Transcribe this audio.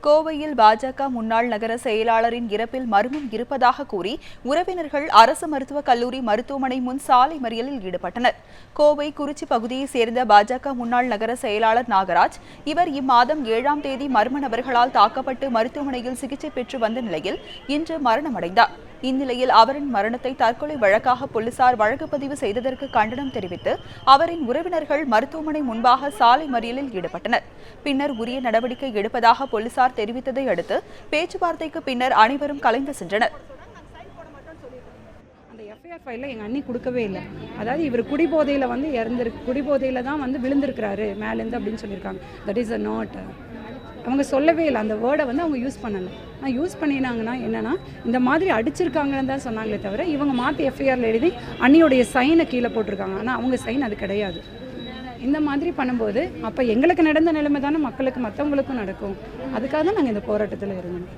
கோவையில் பாஜக முன்னாள் நகர செயலாளரின் இறப்பில் மர்மம் இருப்பதாக கூறி உறவினர்கள் அரசு மருத்துவக் கல்லூரி மருத்துவமனை முன் சாலை மறியலில் ஈடுபட்டனர். கோவை குறிச்சி பகுதியைச் சேர்ந்த பாஜக முன்னாள் நகர செயலாளர் நாகராஜ் இவர் இம்மாதம் 7ஆம் தேதி மர்ம நபர்களால் தாக்கப்பட்டு மருத்துவமனையில் சிகிச்சை பெற்று வந்த நிலையில் இன்று மரணமடைந்தார். இந்நிலையில் அவரின் மரணத்தை தற்கொலை வழக்காக போலீசார் வழக்கு பதிவு செய்ததற்கு கண்டனம் தெரிவித்து அவரின் உறவினர்கள் மருத்துவமனை முன்பாக சாலை மறியலில் ஈடுபட்டனர். பின்னர் உரிய நடவடிக்கை எடுப்பதாக போலீசார் தெரிவித்ததை அடுத்து பேச்சுவார்த்தைக்கு பின்னர் அனைவரும் கலைந்து சென்றனர். எஃப்ஐஆர் ஃபைலில் எங்கள் அண்ணி கொடுக்கவே இல்லை. அதாவது இவர் குடிபோதையில் குடிபோதையில் தான் விழுந்திருக்கிறாரு மேலேருந்து அப்படின்னு சொல்லியிருக்காங்க. That is a not. அவங்க சொல்லவே இல்லை, அந்த வேர்டை அவங்க யூஸ் பண்ணலை. ஆனால் யூஸ் பண்ணினாங்கன்னா என்னென்னா இந்த மாதிரி அடிச்சிருக்காங்கன்னு தான் சொன்னாங்களே தவிர இவங்க மாற்றி எஃப்ஐஆரில் எழுதி அண்ணியோடைய சைனை கீழே போட்டிருக்காங்க. ஆனால் அவங்க சைன் அது கிடையாது. இந்த மாதிரி பண்ணும்போது அப்போ எங்களுக்கு நடந்த நிலைமை தானே மக்களுக்கு மற்றவங்களுக்கும் நடக்கும். அதுக்காக தான் நாங்கள் இந்த போராட்டத்தில் இருந்தோம்.